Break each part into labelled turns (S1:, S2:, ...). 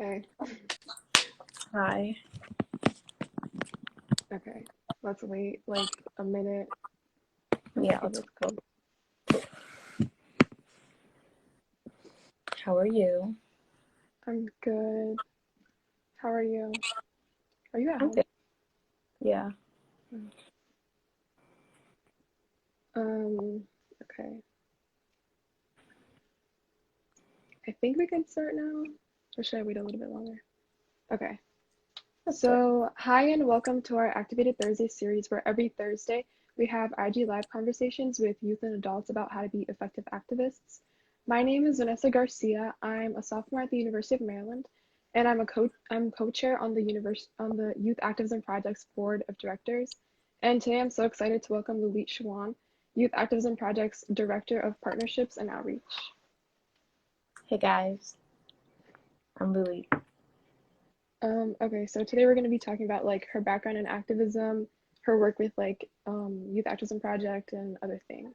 S1: Okay,
S2: Hi.
S1: okay. Let's wait like a minute and
S2: Yeah,
S1: see if
S2: let's
S1: it's
S2: go.
S1: come.
S2: How are you?
S1: I'm good. How are you? Are you at
S2: I'm
S1: home?
S2: good. Yeah.
S1: Mm. Um, okay. I think we can start now. Or should I wait a little bit longer? Okay.
S2: That's good.
S1: So, hi and welcome to our Activated Thursday series where every Thursday we have IG live conversations with youth and adults about how to be effective activists. My name is Vanessa Garcia. I'm a sophomore at the University of Maryland, and I'm co-chair on the Youth Activism Project's board of directors. And today I'm so excited to welcome Lulit Shewan, Youth Activism Project's Director of Partnerships and Outreach.
S2: Hey guys, I'm Lulit.
S1: Okay, so today we're going to be talking about like her background in activism, her work with like Youth Activism Project and other things.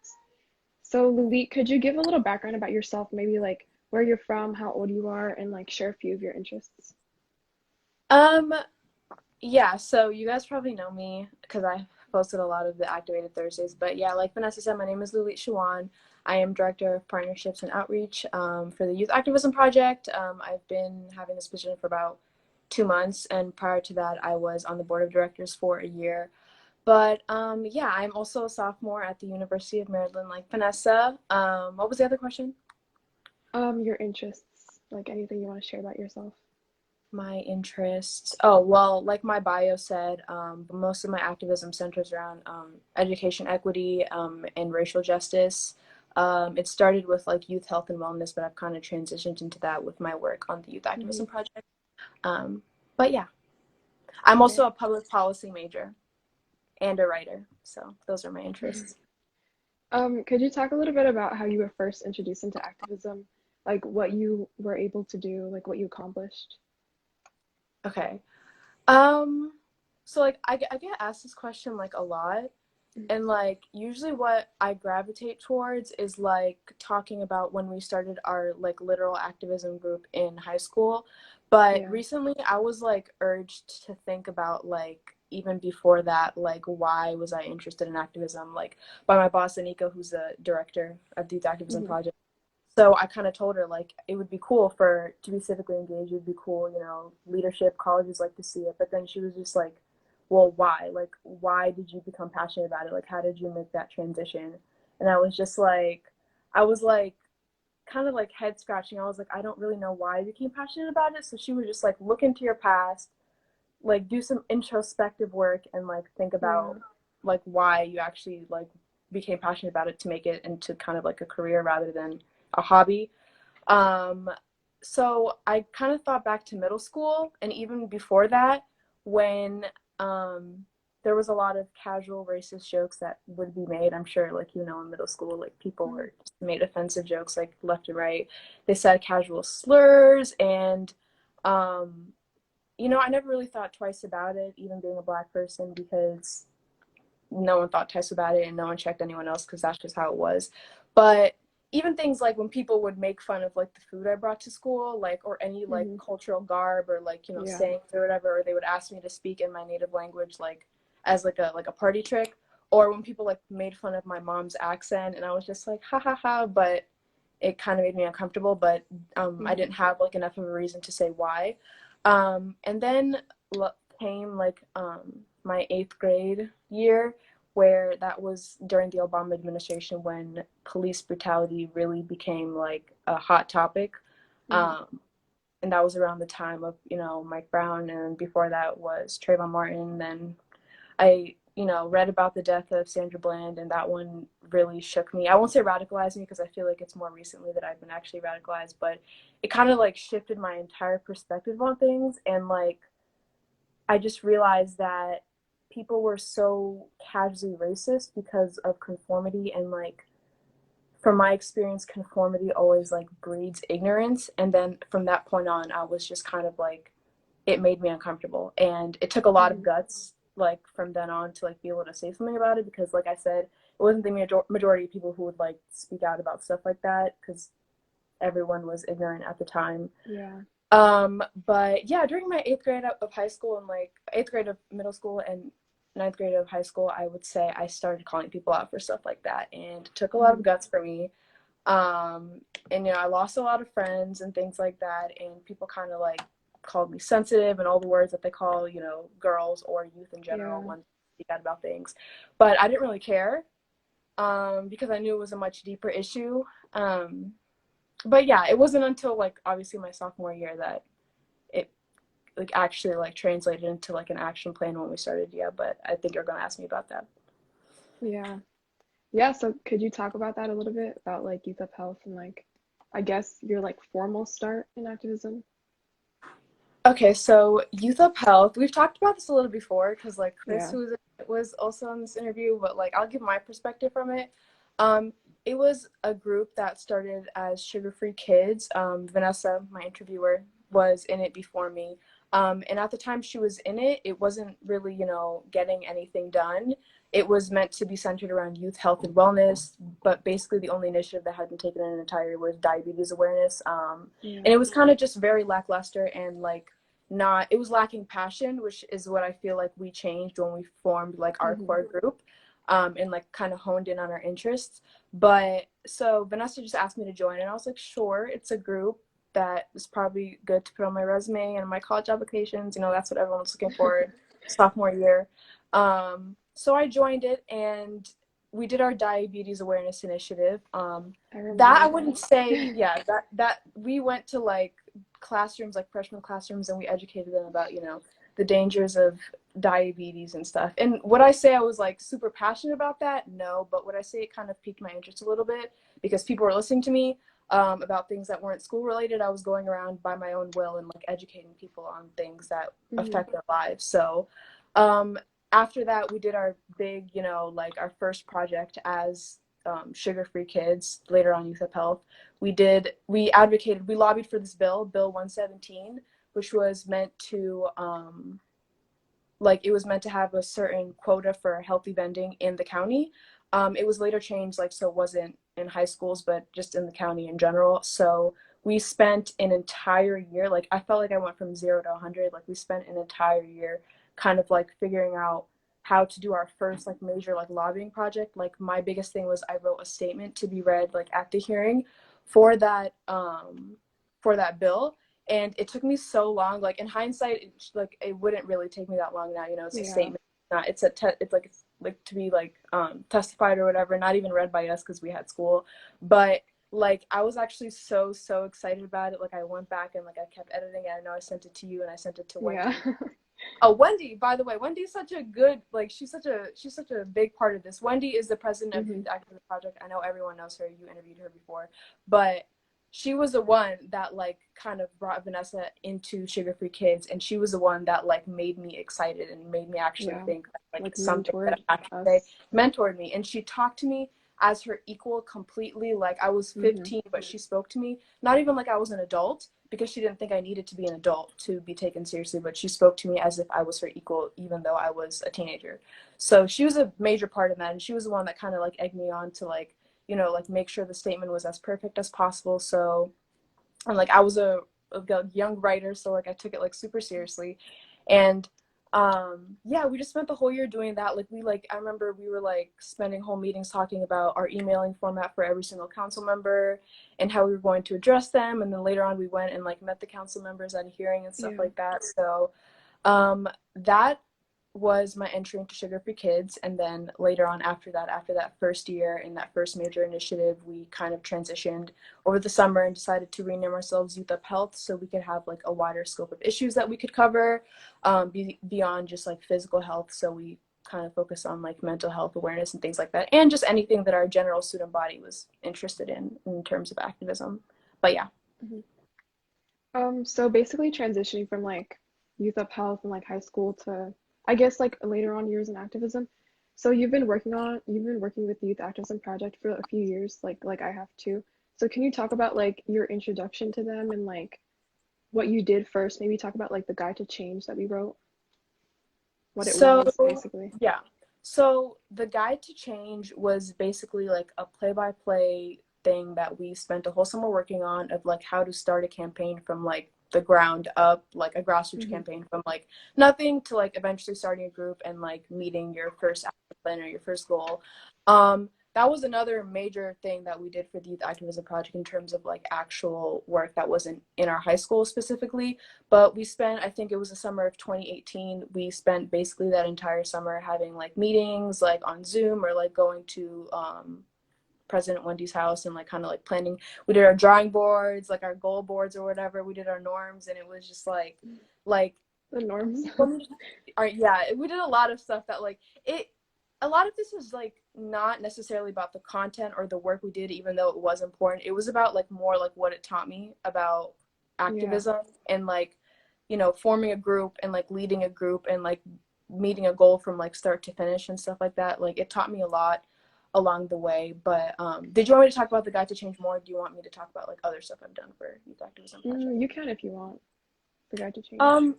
S1: So Lulit, could you give a little background about yourself, maybe like where you're from, how old you are, and like share a few of your interests?
S2: Um, yeah, so you guys probably know me because I posted a lot of the Activated Thursdays. But yeah, like Vanessa said, my name is Lulit Shewan. I am Director of Partnerships and Outreach for the Youth Activism Project. I've been having this position for about 2 months, and prior to that, I was on the board of directors for a year. But yeah, I'm also a sophomore at the University of Maryland, like Vanessa. What was the other question?
S1: Your interests, like anything you want to share about yourself.
S2: My interests. Oh, well, like my bio said, most of my activism centers around education equity and racial justice. It started with like youth health and wellness, but I've kind of transitioned into that with my work on the Youth
S1: Hmm.
S2: Activism Project. Um, but yeah, I'm also
S1: Okay.
S2: a public policy major and a writer. So those are my interests.
S1: Could you talk a little bit about how you were first introduced into activism, like what you were able to do, like what you accomplished?
S2: Okay. Um, so like I get asked this question like a lot. And like usually what I gravitate towards is like talking about when we started our like literal activism group in high school. But
S1: Yeah.
S2: recently I was like urged to think about like even before that, like why was I interested in activism? Like by my boss Anika, who's the director of the Youth Activism
S1: Hmm.
S2: Project. So I kind of told her like it would be cool for to be civically engaged. It would be cool, leadership colleges like to see it. But then she was just like, well, why? Like, why did you become passionate about it? Like, how did you make that transition? And I was like, kind of like head scratching. I was like, I don't really know why I became passionate about it. So she was just like, look into your past, like do some introspective work and like think
S1: Yeah.
S2: about like why you actually like became passionate about it to make it into kind of like a career rather than a hobby. Um, so I kind of thought back to middle school and even before that when um, there was a lot of casual racist jokes that would be made. I'm sure, like, in middle school, like people
S1: Mhm.
S2: were just made offensive jokes, like left and right. They said casual slurs, and um, I never really thought twice about it, even being a black person, because no one thought twice about it and no one checked anyone else because that's just how it was. But even things like when people would make fun of like the food I brought to school, like or any like
S1: Hmm.
S2: cultural garb or like
S1: Yeah.
S2: sayings or whatever, or they would ask me to speak in my native language like as like a party trick, or when people like made fun of my mom's accent and I was just like ha ha ha, but it kind of made me uncomfortable. But I
S1: Hmm.
S2: didn't have like enough of a reason to say why. And then came like my eighth grade year, where that was during the Obama administration when police brutality really became like a hot topic.
S1: Hmm.
S2: Um, and that was around the time of, Mike Brown. And before that was Trayvon Martin. Then I, read about the death of Sandra Bland, and that one really shook me. I won't say radicalized me because I feel like it's more recently that I've been actually radicalized, but it kind of like shifted my entire perspective on things. And like, I just realized that people were so casually racist because of conformity, and like from my experience conformity always like breeds ignorance. And then from that point on I was just kind of like, it made me uncomfortable, and it took a lot of
S1: Hmm.
S2: guts like from then on to like be able to say something about it, because like I said, it wasn't the majority of people who would like speak out about stuff like that because everyone was ignorant at the time.
S1: Yeah.
S2: But yeah, during my 8th grade of high school and like 8th grade of middle school and 9th grade of high school, I would say I started calling people out for stuff like that, and it took a lot of guts for me. And I lost a lot of friends and things like that, and people kind of like called me sensitive and all the words that they call, girls or youth in general
S1: Yeah.
S2: when they speak out about things. But I didn't really care, because I knew it was a much deeper issue. But yeah, it wasn't until like obviously my sophomore year that it like actually like translated into like an action plan when we started. Yeah, but I think you're gonna ask me about that.
S1: Yeah. Yeah, so could you talk about that a little bit about like youth up health and like I guess your like formal start in activism?
S2: Okay, so Youth Up Health, we've talked about this a little before because like Chris,
S1: Yeah.
S2: who was also on this interview, but like I'll give my perspective from it. Um, it was a group that started as Sugar Free Kids. Vanessa, my interviewer, was in it before me. And at the time she was in it, it wasn't really, getting anything done. It was meant to be centered around youth health and wellness, but basically the only initiative that had been taken in an entire year was diabetes awareness. And
S1: Yeah.
S2: it was kind of just very lackluster and like not, it was lacking passion, which is what I feel like we changed when we formed like our
S1: Hmm.
S2: core group, and like kind of honed in on our interests. But so Vanessa just asked me to join, and I was like, sure, it's a group that is probably good to put on my resume and my college applications. That's what everyone's looking for sophomore year. So I joined it, and we did our diabetes awareness initiative.
S1: I
S2: That I
S1: remember
S2: wouldn't say,
S1: that.
S2: yeah, that we went to like classrooms, like freshman classrooms, and we educated them about, the dangers of diabetes and stuff. And would I say I was like super passionate about that? No, but would I say it kind of piqued my interest a little bit because people were listening to me, about things that weren't school related. I was going around by my own will and like educating people on things that
S1: Hmm.
S2: affect their lives. So um, after that, we did our big, like our first project as Sugar Free Kids, later on Youth Up Health. We advocated, we lobbied for this Bill 117, which was meant to, like, it was meant to have a certain quota for healthy vending in the county. It was later changed, like, so it wasn't in high schools, but just in the county in general. So we spent an entire year, like, I felt like I went from 0 to 100. Like, we spent an entire year kind of like figuring out how to do our first like major like lobbying project. Like my biggest thing was I wrote a statement to be read like at the hearing for that bill, and it took me so long. Like in hindsight, it wouldn't really take me that long now. It's a
S1: Yeah.
S2: statement. Not it's like to be like testified or whatever. Not even read by us because we had school, but like I was actually so excited about it. Like I went back and like I kept editing it. I know I sent it to you and I sent it to
S1: Yeah.
S2: Wendy. Oh, Wendy, by the way, Wendy's such a good, like, she's such a big part of this. Wendy is the president of the
S1: Hmm.
S2: Youth Activism Project. I know everyone knows her. You interviewed her before, but she was the one that like kind of brought Vanessa into Sugar Free Kids, and she was the one that like made me excited and made me actually
S1: Yeah.
S2: think that, like
S1: Like
S2: something that
S1: mentored
S2: I have to say,
S1: us.
S2: mentored me, and she talked to me as her equal completely. Like I was
S1: Hmm.
S2: 15, but she spoke to me not even like I was an adult, because she didn't think I needed to be an adult to be taken seriously, but she spoke to me as if I was her equal, even though I was a teenager. So she was a major part of that, and she was the one that kind of like egged me on to like, like make sure the statement was as perfect as possible. So, and like I was a young writer, so like I took it like super seriously, and yeah, we just spent the whole year doing that. Like I remember we were like spending whole meetings talking about our emailing format for every single council member and how we were going to address them, and then later on we went and like met the council members at a hearing and stuff
S1: Yeah.
S2: like that. So that was my entry into Sugar Free Kids. And then later on, after that first year in that first major initiative, we kind of transitioned over the summer and decided to rename ourselves Youth Up Health, so we could have like a wider scope of issues that we could cover, beyond just like physical health. So we kind of focus on like mental health awareness and things like that, and just anything that our general student body was interested in terms of activism. But yeah.
S1: Hmm. So basically transitioning from like youth up health and like high school to I guess like later on years in activism. So you've been working with the Youth Activism Project for a few years, like I have too. So can you talk about like your introduction to them and like what you did first? Maybe talk about like the guide to change that we wrote, what it
S2: So,
S1: was basically.
S2: yeah. So, the Guide to Change was basically like a play by play thing that we spent a whole summer working on, of like how to start a campaign from like the ground up, like a grassroots
S1: Mm-hmm.
S2: campaign from like nothing to like eventually starting a group and like meeting your first action plan or your first goal. That was another major thing that we did for the Youth Activism Project in terms of like actual work that wasn't in our high school specifically. But we spent, I think it was the summer of 2018, we spent basically that entire summer having like meetings like on Zoom or like going to President Wendy's house and like kind of like planning. We did our drawing boards, like our goal boards or whatever. We did our norms, and it was just like
S1: The norms.
S2: yeah, we did a lot of stuff that like it. A lot of this was like not necessarily about the content or the work we did, even though it was important. It was about like more like what it taught me about
S1: Yeah.
S2: activism and like, you know, forming a group and like leading a group and like meeting a goal from like start to finish and stuff like that. Like it taught me a lot along the way. But did you want me to talk about the Guide to Change more? Do you want me to talk about like other stuff I've done for Youth Activism Project?
S1: You can if you want. The Guide to Change.
S2: Um,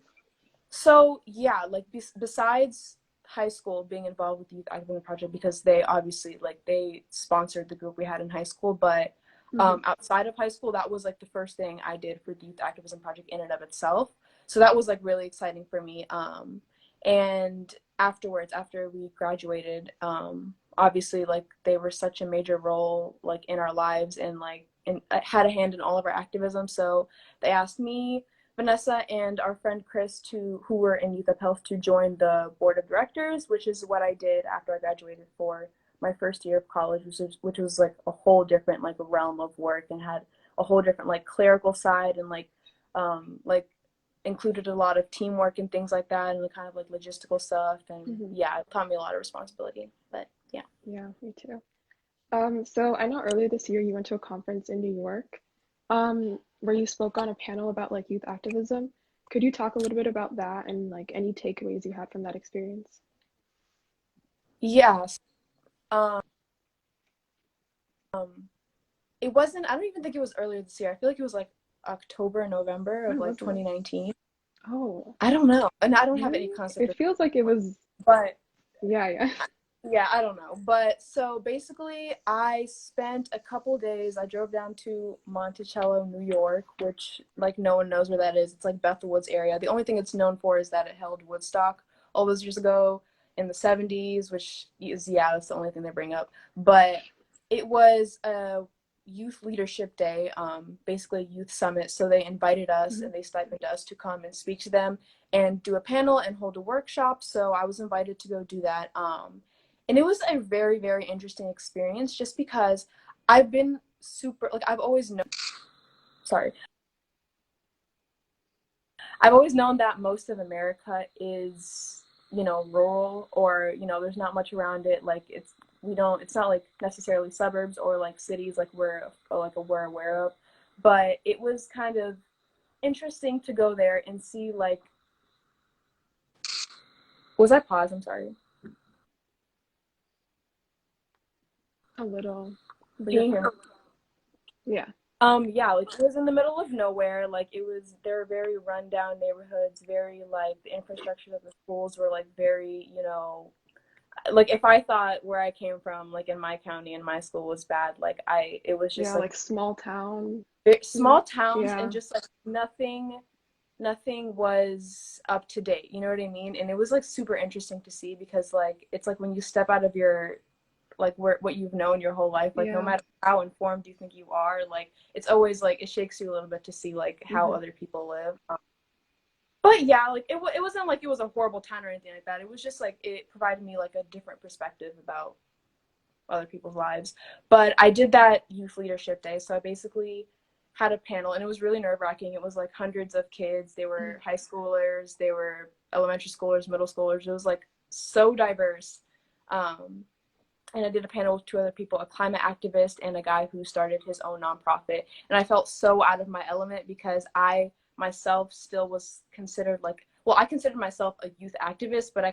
S2: so yeah, like besides high school being involved with the Youth Activism Project, because they obviously like they sponsored the group we had in high school, but
S1: Mm-hmm.
S2: outside of high school, that was like the first thing I did for the Youth Activism Project in and of itself. So that was like really exciting for me. And afterwards, after we graduated, obviously like they were such a major role like in our lives and like had a hand in all of our activism. So they asked me, Vanessa, and our friend Chris, who were in Youth Up Health, to join the board of directors, which is what I did after I graduated for my first year of college, which was like a whole different like realm of work and had a whole different like clerical side and like included a lot of teamwork and things like that and the kind of like logistical stuff, and
S1: Mm-hmm.
S2: yeah, it taught me a lot of responsibility. But yeah.
S1: Yeah, me too. So I know earlier this year you went to a conference in New York, where you spoke on a panel about like youth activism. Could you talk a little bit about that and like any takeaways you had from that experience?
S2: Yes. Um, it wasn't, I don't even think it was earlier this year. I feel like it was like October, November of
S1: When
S2: like
S1: was it?
S2: 2019.
S1: Oh,
S2: I don't know. And I don't have any
S1: really?
S2: concept
S1: It
S2: of
S1: feels like it
S2: what,
S1: was,
S2: but
S1: yeah, yeah.
S2: yeah, I don't know. But so basically, I spent a couple days. I drove down to Monticello, New York, which like no one knows where that is. It's like Bethel Woods area. The only thing it's known for is that it held Woodstock all those years ago in the 70s, which is, yeah, that's the only thing they bring up. But it was a youth leadership day, basically a youth summit. So they invited us
S1: Mhm.
S2: and they stipended us to come and speak to them and do a panel and hold a workshop. So I was invited to go do that. And it was a very, very interesting experience just because I've been super, like, sorry, I've always known that most of America is, you know, rural or, you know, there's not much around it. Like, it's not like necessarily suburbs or like cities we're aware of. But it was kind of interesting to go there and see, like, was I paused? I'm sorry.
S1: A little, but
S2: Can
S1: you're
S2: you hear me?
S1: fine. Yeah.
S2: Yeah, like it was in the middle of nowhere. Like there were very rundown neighborhoods, very like the infrastructure of the schools were like very, you know, like if I thought where I came from, like in my county and my school was bad, it was just
S1: Yeah,
S2: like
S1: like small town,
S2: small towns and
S1: yeah.
S2: just like nothing was up to date. You know what I mean? And it was like super interesting to see because like it's like when you step out of your like what you've known your whole life, like no
S1: Yeah.
S2: matter how informed you think you are, like it's always like it shakes you a little bit to see like how
S1: Hmm.
S2: other people live. But yeah, like it wasn't like it was a horrible town or anything like that. It was just like it provided me like a different perspective about other people's lives. But I did that youth leadership day, so I basically had a panel, and it was really nerve wracking. It was like hundreds of kids. They were high schoolers, they were elementary schoolers, middle schoolers. It was like so diverse. Um, and I did a panel with two other people, a climate activist and a guy who started his own nonprofit. And I felt so out of my element because I myself still was considered like, well, I considered myself a youth activist, but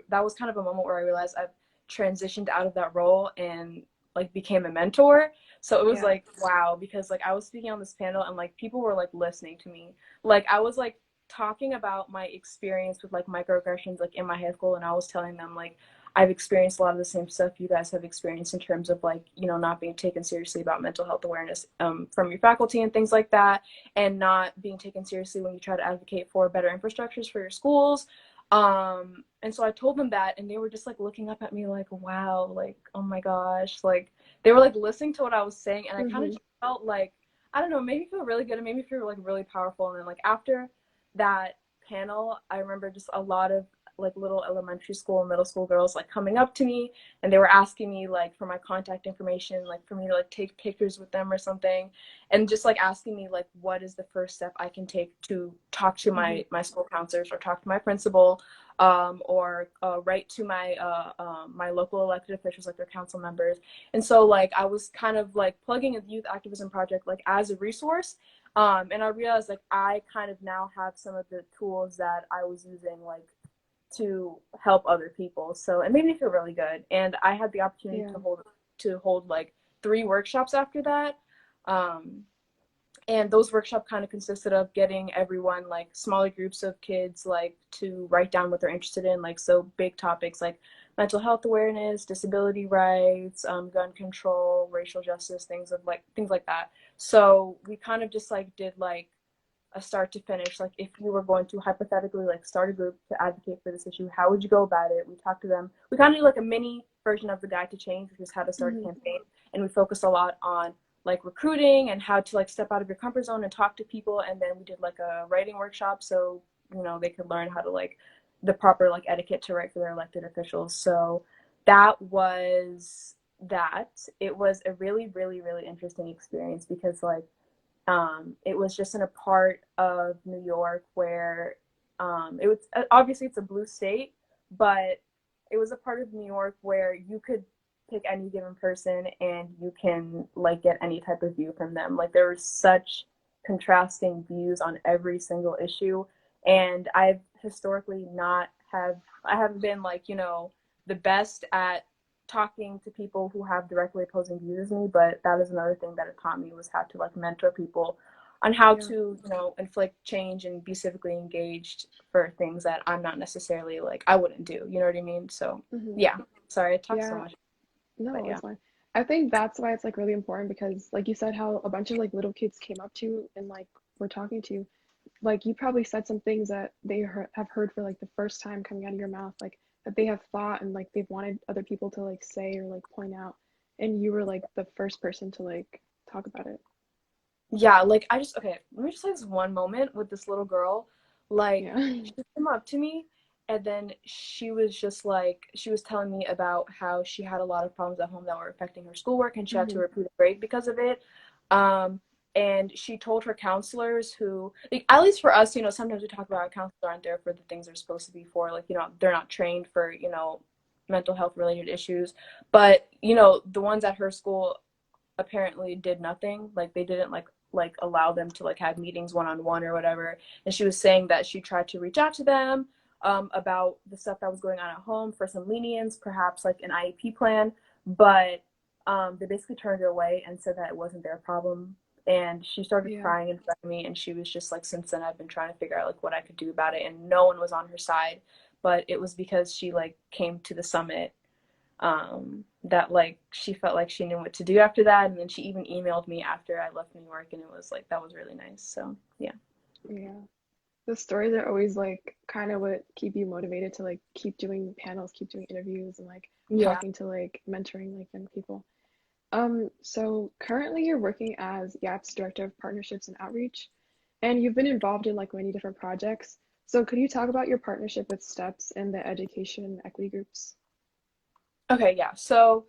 S2: that was kind of a moment where I realized I've transitioned out of that role and like became a mentor. So it was
S1: Yeah.
S2: like, wow, because like I was speaking on this panel and like people were like listening to me. Like I was like talking about my experience with like microaggressions like in my high school, and I was telling them like I've experienced a lot of the same stuff you guys have experienced in terms of like, you know, not being taken seriously about mental health awareness from your faculty and things like that, and not being taken seriously when you try to advocate for better infrastructures for your schools. And so I told them that, and they were just like looking up at me like, wow, like, oh my gosh, like they were like listening to what I was saying, and I kind of
S1: Mm-hmm.
S2: just felt like, I don't know, it made me feel really good. It made me feel like really powerful. And then like after that panel, I remember just a lot of like little elementary school and middle school girls like coming up to me, and they were asking me like for my contact information, like for me to like take pictures with them or something, and just like asking me like what is the first step I can take to talk to
S1: Mm-hmm.
S2: my school counselors or talk to my principal, or write to my my local elected officials, like their council members. And so like I was kind of like plugging a youth activism project like as a resource, and I realized like I kind of now have some of the tools that I was using like to help other people. So it made me feel really good. And I had the opportunity
S1: Yeah.
S2: to hold like 3 workshops after that. Um, and those workshops kind of consisted of getting everyone, like smaller groups of kids, like to write down what they're interested in, like so big topics like mental health awareness, disability rights, gun control, racial justice, things like that. So we kind of just like did like a start to finish, like if you were going to hypothetically like start a group to advocate for this issue, how would you go about it? We talked to them. We kind of did like a mini version of the guide to change, which is how to start a
S1: Mm-hmm.
S2: campaign, and we focused a lot on like recruiting and how to like step out of your comfort zone and talk to people. And then we did like a writing workshop, so you know they could learn how to like the proper like etiquette to write for their elected officials. So that was that. It was a really really interesting experience because like it was just in a part of New York where it was obviously it's a blue state, but it was a part of New York where you could pick any given person and you can like get any type of view from them. Like there were such contrasting views on every single issue, and I've historically not have I haven't been like, you know, the best at talking to people who have directly opposing views as me, but that is another thing that it taught me, was how to like mentor people on how
S1: Yeah.
S2: to, you know, inflict change and be civically engaged for things that I'm not necessarily like I wouldn't do. You know what I mean? So
S1: Mm-hmm.
S2: yeah. Sorry, I talked so
S1: Yeah.
S2: much, but
S1: No,
S2: yeah.
S1: it's fine. I think that's why it's like really important because like you said how a bunch of like little kids came up to you and like were talking to you. Like you probably said some things that have heard for like the first time coming out of your mouth, like that they have thought and like they've wanted other people to like say or like point out, and you were like the first person to like talk about it.
S2: Yeah, like I just okay, let me just say this one moment with this little girl. Like
S1: Yeah.
S2: she came up to me and then she was just like she was telling me about how she had a lot of problems at home that were affecting her schoolwork and she had to
S1: Hmm.
S2: repeat a grade because of it. Um and she told her counselors who like at least for us, you know, sometimes we talk about how counselors aren't there for the things they're supposed to be for. Like, you know, they're not trained for, you know, mental health related issues. But, you know, the ones at her school apparently did nothing. Like they didn't like allow them to like have meetings one on one or whatever. And she was saying that she tried to reach out to them about the stuff that was going on at home for some lenience, perhaps like an IEP plan, but they basically turned her away and said that it wasn't their problem. And she started
S1: Yeah.
S2: crying in front of me, and she was just like, since then I've been trying to figure out like what I could do about it, and no one was on her side. But it was because she like came to the summit, that like she felt like she knew what to do after that, and then she even emailed me after I left New York, and it was like that was really nice. So yeah.
S1: Yeah. The stories are always like kind of what keep you motivated to like keep doing panels, keep doing interviews, and like
S2: Yeah.
S1: talking to like mentoring like young people. So currently you're working as YAP's Director of Partnerships and Outreach, and you've been involved in like many different projects. So could you talk about your partnership with STEPS and the education and equity groups?
S2: Okay, yeah. So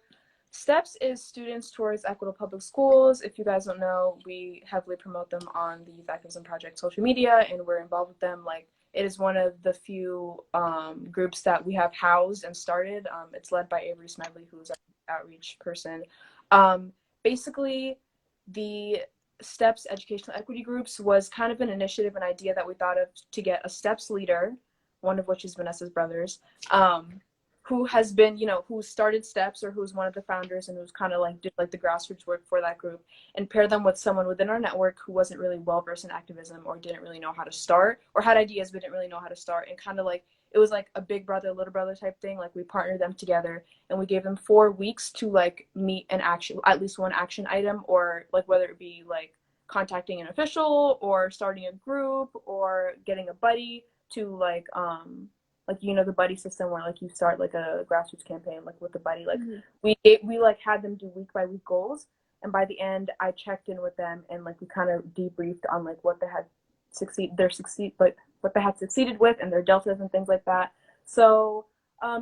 S2: STEPS is Students Towards Equitable Public Schools. If you guys don't know, we heavily promote them on the Youth Activism Project social media, and we're involved with them. Like, it is one of the few groups that we have housed and started. It's led by Avery Smedley, who's our outreach person. Um, Basically, the STEPS Educational Equity Groups was kind of an initiative, an idea that we thought of to get a STEPS leader, one of which is Vanessa's brothers, who has been, you know, who started Steps or who's one of the founders and who's kind of like did like the grassroots work for that group, and pair them with someone within our network who wasn't really well versed in activism or didn't really know how to start, or had ideas but didn't really know how to start, and kind of like it was like a big brother, little brother type thing. Like we partnered them together and we gave them 4 weeks to like meet an action, at least one action item, or like whether it be like contacting an official or starting a group or getting a buddy to like the buddy system where like you start like a grassroots campaign like with a buddy. Like we like had them do week by week goals, and by the end I checked in with them and like we kind of debriefed on like what they had what they had succeeded with and their deltas and things like that. So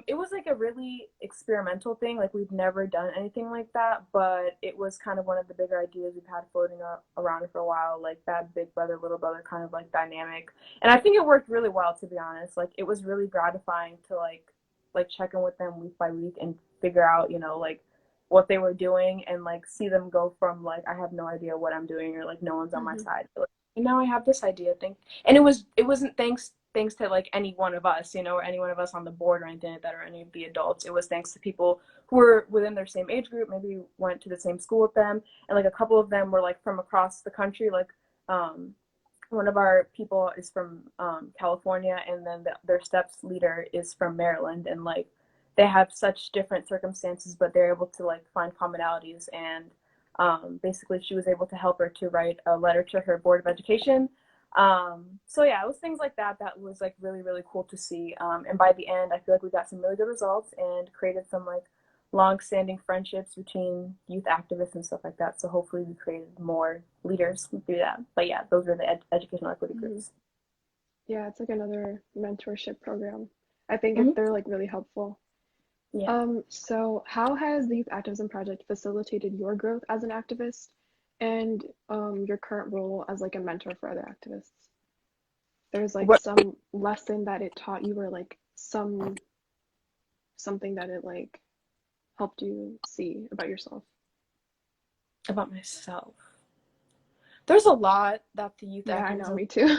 S2: it was like a really experimental thing. Like we've never done anything like that, but it was kind of one of the bigger ideas we've had floating around for a while, like that big brother, little brother kind of like dynamic. And I think it worked really well, to be honest. Like it was really gratifying to like check in with them week by week and figure out, like what they were doing and like see them go from like I have no idea what I'm doing or like no one's on my side. Like, now I have this idea thing. And it wasn't thanks to like any one of us, or any one of us on the board or anything like that, or any of the adults. It was thanks to people who were within their same age group, maybe went to the same school with them, and like a couple of them were like from across the country. Like one of our people is from California, and then their steps leader is from Maryland, and like they have such different circumstances, but they're able to like find commonalities. And basically she was able to help her to write a letter to her board of education. So yeah, it was things like that was like really, really cool to see. And by the end, I feel like we got some really good results and created some like long-standing friendships between youth activists and stuff like that. So hopefully we created more leaders through that. But yeah, those are the educational equity groups.
S1: Yeah, it's like another mentorship program. I think they're like really helpful.
S2: Yeah.
S1: So how has the Youth Activism Project facilitated your growth as an activist and your current role as like a mentor for other activists? There's like some lesson that it taught you, or like something that it like helped you see about yourself?
S2: About myself. There's a lot that the youth activism.
S1: I know, me too.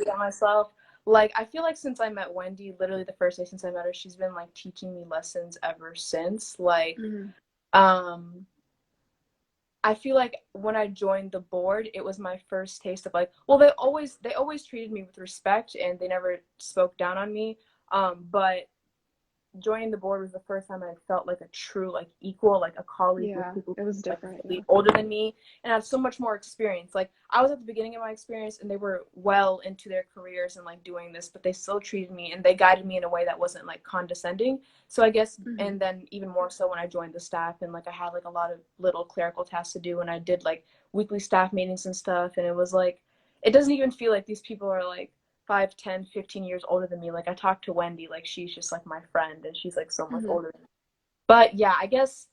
S2: About myself. Like I feel like since I met Wendy, literally the first day since I met her, she's been like teaching me lessons ever since. Like I feel like when I joined the board, it was my first taste of like, well, they always treated me with respect and they never spoke down on me. But joining the board was the first time I felt like a true like equal, like a colleague with people
S1: it was different,
S2: like, older than me and had so much more experience. Like I was at the beginning of my experience and they were well into their careers and like doing this, but they still treated me and they guided me in a way that wasn't like condescending. So I guess and then even more so when I joined the staff and like I had like a lot of little clerical tasks to do and I did like weekly staff meetings and stuff, and it was like it doesn't even feel like these people are like 5, 10, 15 years older than me. Like I talked to Wendy, like she's just like my friend and she's like so much older than me. But yeah, I guess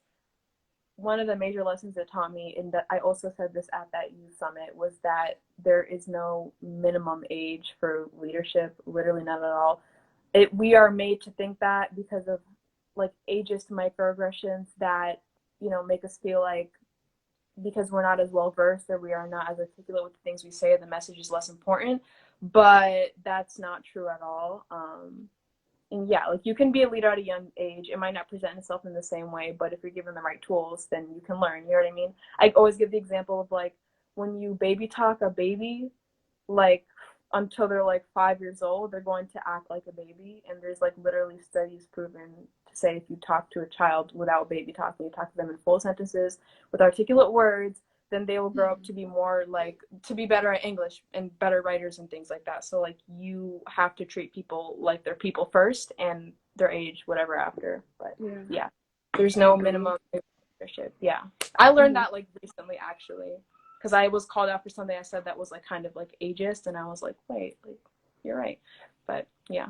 S2: one of the major lessons it taught me, and that I also said this at that youth summit, was that there is no minimum age for leadership, literally none at all. We are made to think that because of like ageist microaggressions that, make us feel like because we're not as well versed or we are not as articulate with the things we say, the message is less important. But that's not true at all. And yeah, like you can be a leader at a young age. It might not present itself in the same way, but if you're given the right tools, then you can learn. You know what I mean? I always give the example of like when you baby talk a baby, like until they're like 5 years old, they're going to act like a baby. And there's like literally studies proven to say if you talk to a child without baby talking, you talk to them in full sentences with articulate words, then they will grow up to be more like to be better at English and better writers and things like that. So like you have to treat people like they're people first and their age whatever after. But yeah, there's no minimum leadership. Yeah, I learned that like recently actually, because I was called out for something I said that was like kind of like ageist, and I was like, wait, like you're right. But yeah.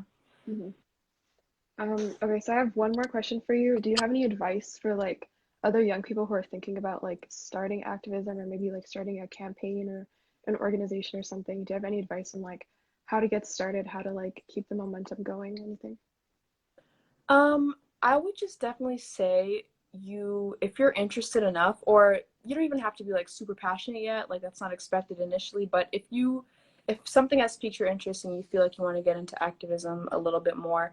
S1: Okay, so I have one more question for you. Do you have any advice for like other young people who are thinking about like starting activism or maybe like starting a campaign or an organization or something? Do you have any advice on like how to get started, how to like keep the momentum going, or anything?
S2: I would just definitely say if you're interested enough, or you don't even have to be like super passionate yet, like that's not expected initially, but if something has piqued your interest and you feel like you want to get into activism a little bit more,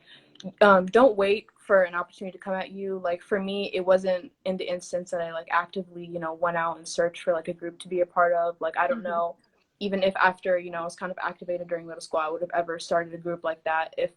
S2: don't wait for an opportunity to come at you. Like for me, it wasn't in the instance that I like actively, went out and searched for like a group to be a part of. Like I don't know even if after, you know, I was kind of activated during middle school, I would have ever started a group like that if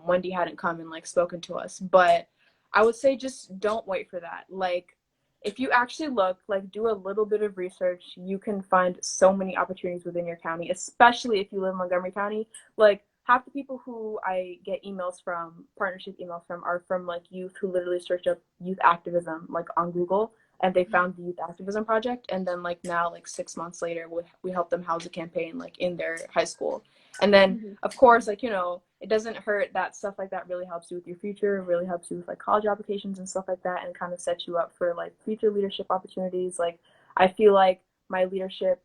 S2: Wendy hadn't come and like spoken to us. But I would say just don't wait for that. Like, if you actually look, like, do a little bit of research, you can find so many opportunities within your county, especially if you live in Montgomery County. Like, half the people who I get emails from, partnership emails from, are from like youth who literally search up youth activism like on Google, and they found the youth activism project, and then like now, like 6 months later, we help them house a campaign like in their high school. And then of course, like, you know, it doesn't hurt that stuff like that really helps you with your future, really helps you with like college applications and stuff like that, and kind of sets you up for like future leadership opportunities. Like, I feel like my leadership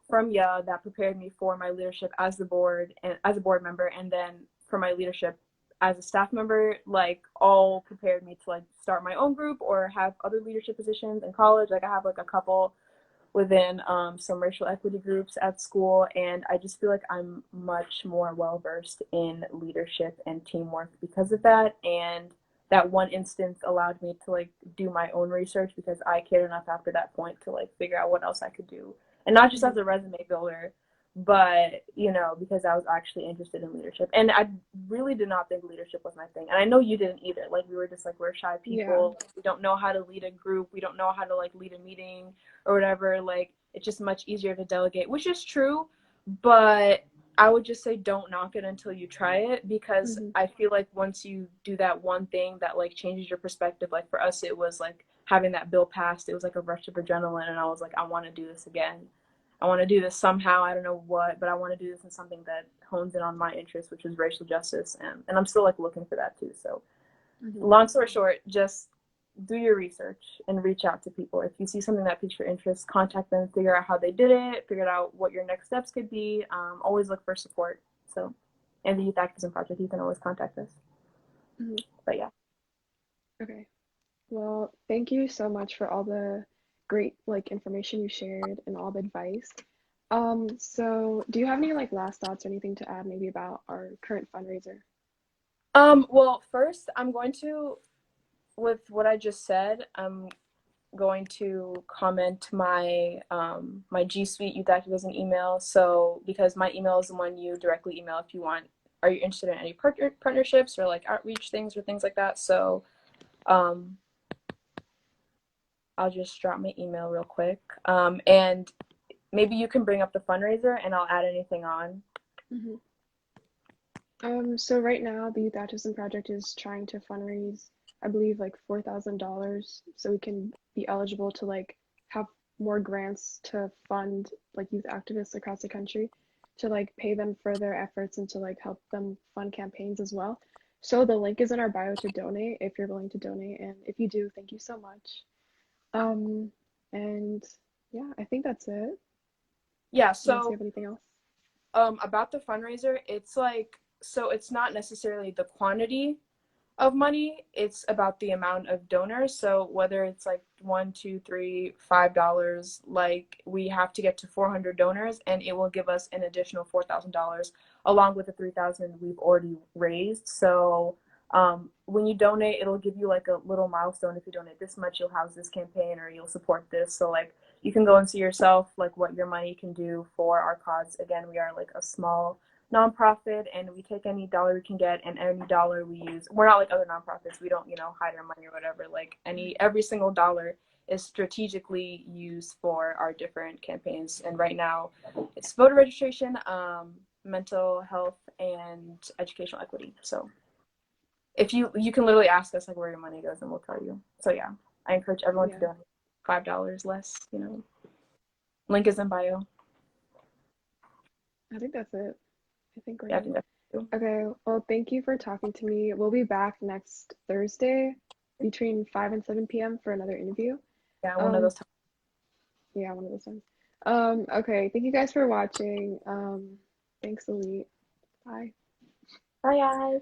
S2: from YA that prepared me for my leadership as the board and as a board member, and then for my leadership as a staff member, like, all prepared me to like start my own group or have other leadership positions in college. Like, I have like a couple within some racial equity groups at school, and I just feel like I'm much more well versed in leadership and teamwork because of that. And that one instance allowed me to like do my own research because I cared enough after that point to like figure out what else I could do, and not just as a resume builder, but, you know, because I was actually interested in leadership. And I really did not think leadership was my thing, and I know you didn't either. Like, we were just like, we're shy people, we don't know how to lead a group, we don't know how to like lead a meeting or whatever. Like, it's just much easier to delegate, which is true, but I would just say don't knock it until you try it, because I feel like once you do that one thing that like changes your perspective, like for us, it was like having that bill passed, it was like a rush of adrenaline, and I was like, I want to do this again. I want to do this somehow. I don't know what, but I want to do this in something that hones in on my interest, which is racial justice, and I'm still like looking for that too. So, long story short, just do your research and reach out to people. If you see something that piques your interest, contact them, figure out how they did it, figure out what your next steps could be. Always look for support. So, and the Youth Activism Project, you can always contact us. But yeah.
S1: Okay. Well, thank you so much for all the great like information you shared and all the advice. So do you have any like last thoughts or anything to add maybe about our current fundraiser?
S2: Well, first, I'm going to, with what I just said, I'm going to comment my my G Suite Youth Activism email. So, because my email is the one you directly email if you want, are you interested in any partnerships or like outreach things or things like that. So I'll just drop my email real quick, and maybe you can bring up the fundraiser and I'll add anything on.
S1: So right now the Youth Activism Project is trying to fundraise, I believe, like $4,000, so we can be eligible to like have more grants to fund like youth activists across the country, to like pay them for their efforts and to like help them fund campaigns as well. So the link is in our bio to donate if you're willing to donate, and if you do, thank you so much. And yeah, I think that's it.
S2: Yeah,
S1: Unless you
S2: so
S1: have anything else.
S2: about the fundraiser, it's like, so it's not necessarily the quantity of money, it's about the amount of donors. So whether it's like $1, $2, $3, $5, like, we have to get to 400 donors, and it will give us an additional $4,000 along with the 3,000 we've already raised. So when you donate, it'll give you like a little milestone. If you donate this much, you'll house this campaign or you'll support this. So like, you can go and see yourself like what your money can do for our cause. Again, we are like a small nonprofit, and we take any dollar we can get, and any dollar we use, we're not like other nonprofits, we don't, you know, hide our money or whatever. Like, every single dollar is strategically used for our different campaigns, and right now it's voter registration, mental health, and educational equity. So if you can literally ask us like where your money goes, and we'll tell you. So yeah, I encourage everyone to donate $5 less, you know. Link is in bio.
S1: I think that's it. I think we're
S2: Yeah, I
S1: good.
S2: think that's true.
S1: Okay, well, thank you for talking to me. We'll be back next Thursday between 5 and 7 p.m. for another interview.
S2: Yeah, one of those times.
S1: Yeah, one of those times. Okay, thank you guys for watching. Thanks, Lulit. Bye.
S2: Bye, guys.